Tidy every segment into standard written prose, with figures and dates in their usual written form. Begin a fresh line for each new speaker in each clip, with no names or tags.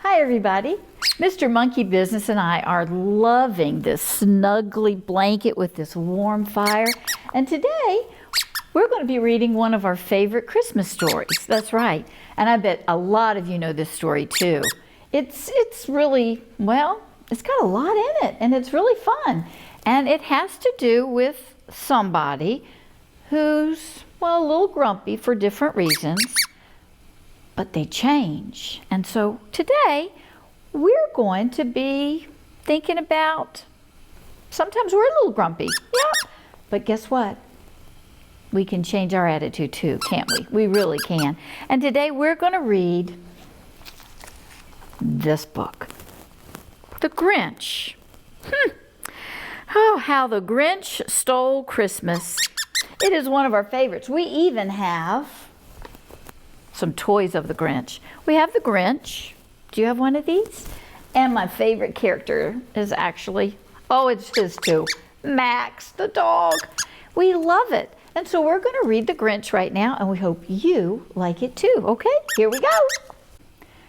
Hi everybody. Mr. Monkey Business and I are loving this snuggly blanket with this warm fire. And today we're going to be reading one of our favorite Christmas stories. That's right. And I bet a lot of you know this story too. It's really, well, it's got a lot in it and it's really fun. And it has to do with somebody who's, well, a little grumpy for different reasons. But they change. And so today we're going to be thinking about, sometimes we're a little grumpy, yeah, but guess what? We can change our attitude too, can't we? We really can. And today we're going to read this book, The Grinch. Oh, how the Grinch stole Christmas. It is one of our favorites. We even have some toys of the Grinch. We have the Grinch. Do you have one of these? And my favorite character is actually, oh, it's his too, Max the dog. We love it. And so we're going to read the Grinch right now, and we hope you like it too. Okay, here we go.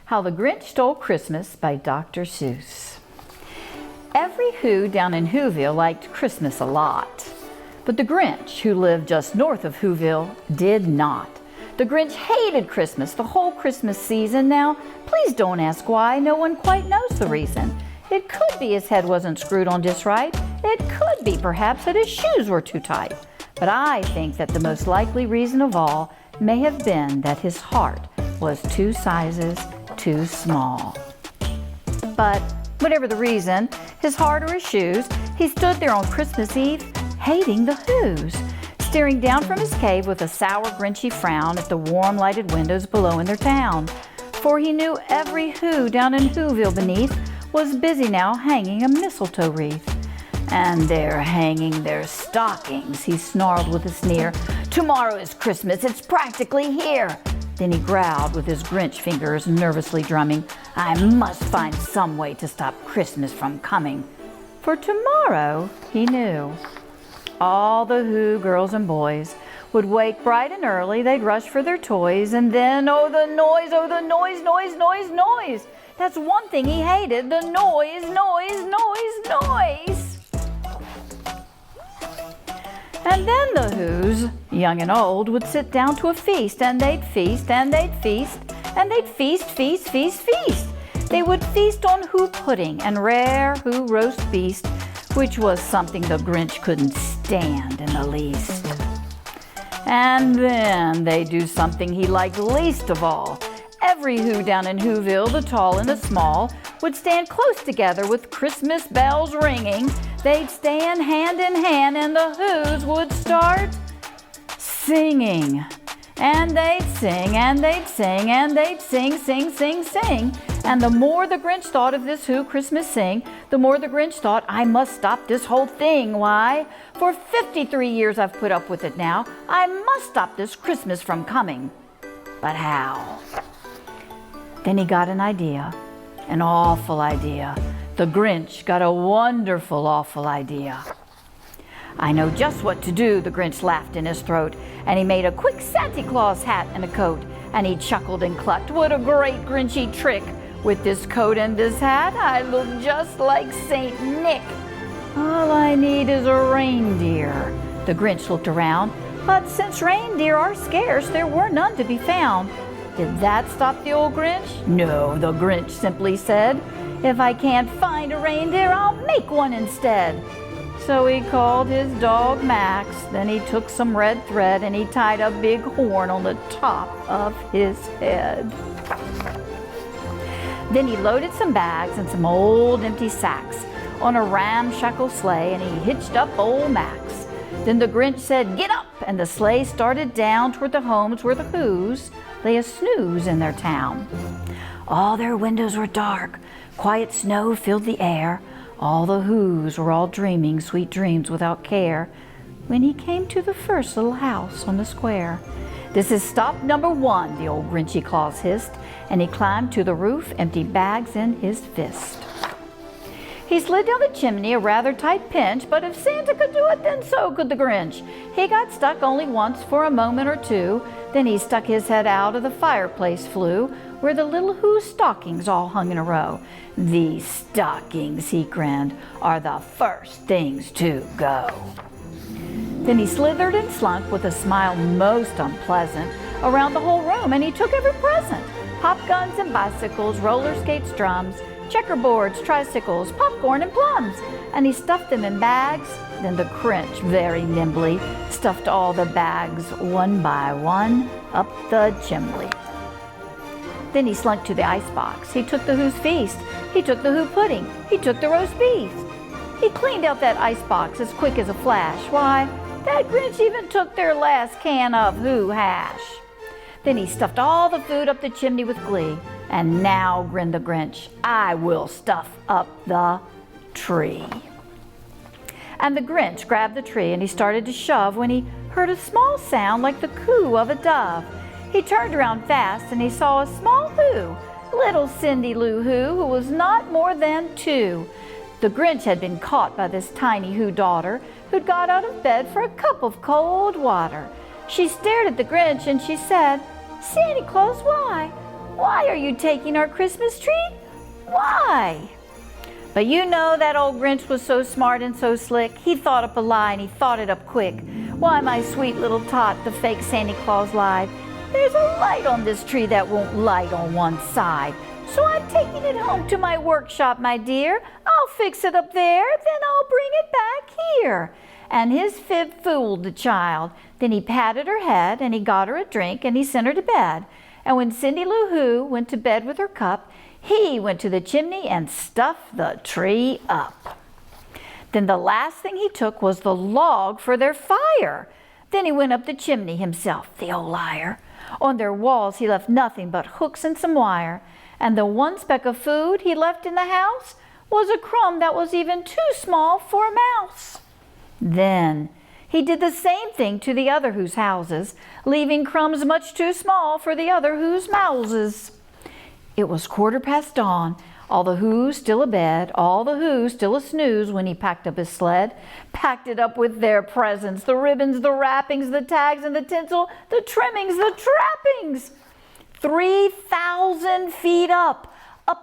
How the Grinch Stole Christmas by Dr. Seuss. Every Who down in Whoville liked Christmas a lot. But the Grinch, who lived just north of Whoville, did not. The Grinch hated Christmas the whole Christmas season. Now, please don't ask why. No one quite knows the reason. It could be his head wasn't screwed on just right. It could be perhaps that his shoes were too tight. But I think that the most likely reason of all may have been that his heart was 2 sizes too small. But whatever the reason, his heart or his shoes, he stood there on Christmas Eve hating the Whos, staring down from his cave with a sour, grinchy frown at the warm, lighted windows below in their town. For he knew every Who down in Whoville beneath was busy now hanging a mistletoe wreath. And they're hanging their stockings, he snarled with a sneer. Tomorrow is Christmas, it's practically here. Then he growled with his Grinch fingers nervously drumming, I must find some way to stop Christmas from coming. For tomorrow, he knew, all the Who girls and boys would wake bright and early, they'd rush for their toys, and then, oh the noise, noise, noise, noise. That's one thing he hated, the noise, noise, noise, noise. And then the Whos, young and old, would sit down to a feast, and they'd feast, and they'd feast, and they'd feast, feast, feast, feast. They would feast on Who pudding and rare Who roast beast, which was something the Grinch couldn't stand in the least. And then they'd do something he liked least of all. Every Who down in Whoville, the tall and the small, would stand close together with Christmas bells ringing. They'd stand hand in hand and the Whos would start singing. And they'd sing, and they'd sing, and they'd sing, sing, sing, sing. And the more the Grinch thought of this Who Christmas sing, the more the Grinch thought, I must stop this whole thing. Why? For 53 years I've put up with it now. I must stop this Christmas from coming. But how? Then he got an idea, an awful idea. The Grinch got a wonderful, awful idea. I know just what to do, the Grinch laughed in his throat, and he made a quick Santa Claus hat and a coat, and he chuckled and clucked, what a great Grinchy trick! With this coat and this hat, I look just like Saint Nick. All I need is a reindeer. The Grinch looked around, but since reindeer are scarce, there were none to be found. Did that stop the old Grinch? No, the Grinch simply said, if I can't find a reindeer, I'll make one instead. So he called his dog Max, then he took some red thread and he tied a big horn on the top of his head. Then he loaded some bags and some old empty sacks on a ramshackle sleigh and he hitched up old Max. Then the Grinch said, get up, and the sleigh started down toward the homes where the Whos lay a snooze in their town. All their windows were dark, quiet snow filled the air. All the Whos were all dreaming sweet dreams without care. When he came to the first little house on the square. This is stop number 1, the old Grinchy Claus hissed, and he climbed to the roof, empty bags in his fist. He slid down the chimney, a rather tight pinch, but if Santa could do it, then so could the Grinch. He got stuck only once for a moment or two, then he stuck his head out of the fireplace flue, where the little Who stockings all hung in a row. "These stockings," he grinned, "are the first things to go." Then he slithered and slunk with a smile most unpleasant around the whole room, and he took every present. Pop guns and bicycles, roller skates, drums, checkerboards, tricycles, popcorn, and plums. And he stuffed them in bags. Then the Grinch very nimbly stuffed all the bags one by one up the chimney. Then he slunk to the icebox. He took the Who's feast. He took the Who pudding. He took the roast beef. He cleaned out that icebox as quick as a flash. Why, that Grinch even took their last can of Who hash. Then he stuffed all the food up the chimney with glee. "And now," grinned the Grinch, "I will stuff up the tree." And the Grinch grabbed the tree and he started to shove when he heard a small sound like the coo of a dove. He turned around fast and he saw a small Who, little Cindy Lou Who was not more than 2. The Grinch had been caught by this tiny Who daughter who'd got out of bed for a cup of cold water. She stared at the Grinch and she said, "Santa Claus, why? Why are you taking our Christmas tree? Why?" But you know that old Grinch was so smart and so slick. He thought up a lie and he thought it up quick. "Why, my sweet little tot," the fake Santa Claus lied, "there's a light on this tree that won't light on one side. So I'm taking it home to my workshop, my dear. I'll fix it up there, then I'll bring it back here." And his fib fooled the child. Then he patted her head and he got her a drink and he sent her to bed. And when Cindy Lou Who went to bed with her cup, he went to the chimney and stuffed the tree up. Then the last thing he took was the log for their fire. Then he went up the chimney himself, the old liar. On their walls he left nothing but hooks and some wire. And the one speck of food he left in the house was a crumb that was even too small for a mouse. Then he did the same thing to the other Who's houses, leaving crumbs much too small for the other Who's mouses. It was 1/4 dawn, all the Who's still abed, all the Who's still a snooze when he packed up his sled, packed it up with their presents, the ribbons, the wrappings, the tags and the tinsel, the trimmings, the trappings. 3,000 feet up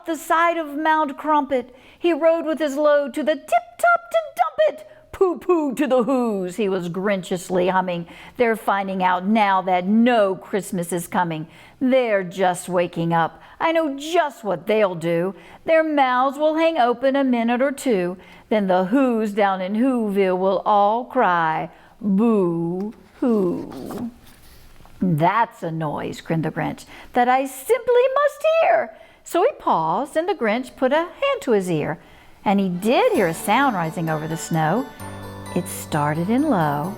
the side of Mount Crumpet, he rode with his load to the tip-top to dump it. "Pooh-pooh to the Who's," he was Grinchiously humming. "They're finding out now that no Christmas is coming. They're just waking up. I know just what they'll do. Their mouths will hang open a minute or two. Then the Who's down in Whoville will all cry, 'Boo-hoo.'" "That's a noise," grinned the Grinch, "that I simply must hear." So he paused and the Grinch put a hand to his ear. And he did hear a sound rising over the snow. It started in low,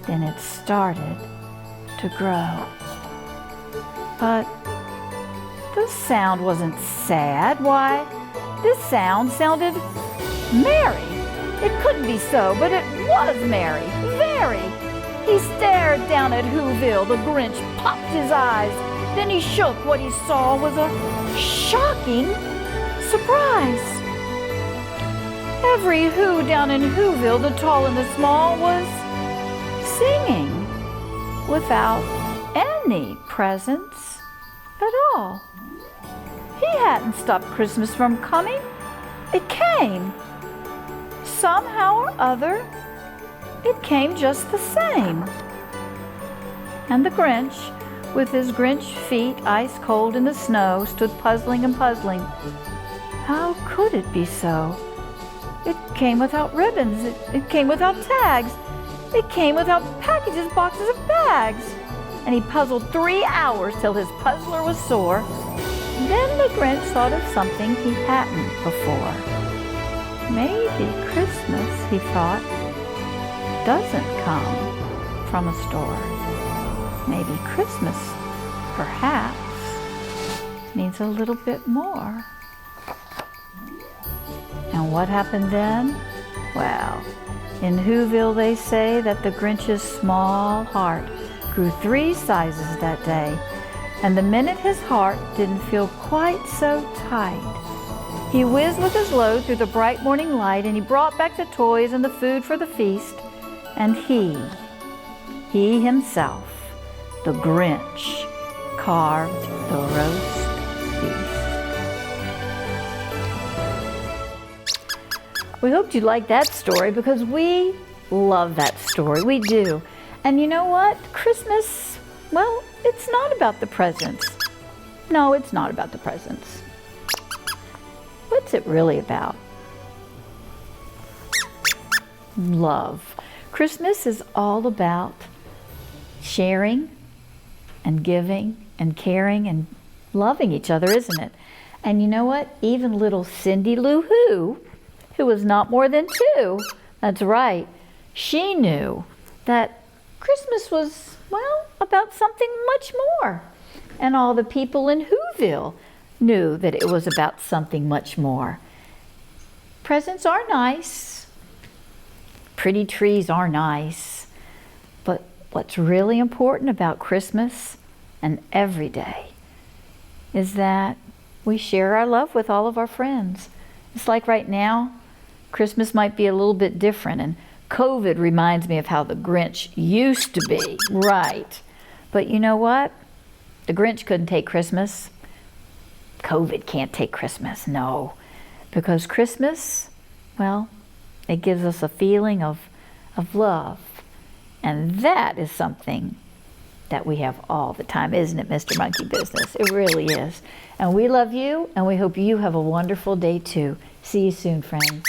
then it started to grow. But the sound wasn't sad. Why, this sound sounded merry. It couldn't be so, but it was merry, very. He stared down at Whoville. The Grinch popped his eyes. Then he shook. What he saw was a shocking surprise. Every Who down in Whoville, the tall and the small, was singing without any presents at all. He hadn't stopped Christmas from coming. It came. Somehow or other, it came just the same. And the Grinch, with his Grinch feet ice cold in the snow, stood puzzling and puzzling. How could it be so? It came without ribbons. It came without tags. It came without packages, boxes, of bags. And he puzzled 3 hours till his puzzler was sore. Then the Grinch thought of something he hadn't before. Maybe Christmas, he thought, doesn't come from a store. Maybe Christmas, perhaps, means a little bit more. And what happened then? Well, in Whoville they say that the Grinch's small heart grew 3 sizes that day. And the minute his heart didn't feel quite so tight, He whizzed with his load through the bright morning light, and he brought back the toys and the food for the feast. And he himself, the Grinch, carved the roast beef. We hoped you liked that story because we love that story. We do. And you know what? Christmas, well, it's not about the presents. No, it's not about the presents. What's it really about? Love. Christmas is all about sharing and giving and caring and loving each other, isn't it? And you know what? Even little Cindy Lou who was not more than 2, that's right, she knew that Christmas was, well, about something much more. And all the people in Whoville knew that it was about something much more. Presents are nice. Pretty trees are nice. But what's really important about Christmas and every day is that we share our love with all of our friends. It's like right now, Christmas might be a little bit different, and COVID reminds me of how the Grinch used to be. Right. But you know what? The Grinch couldn't take Christmas. COVID can't take Christmas, no. Because Christmas, well, it gives us a feeling of love. And that is something that we have all the time, isn't it, Mr. Monkey Business? It really is. And we love you, and we hope you have a wonderful day too. See you soon, friends.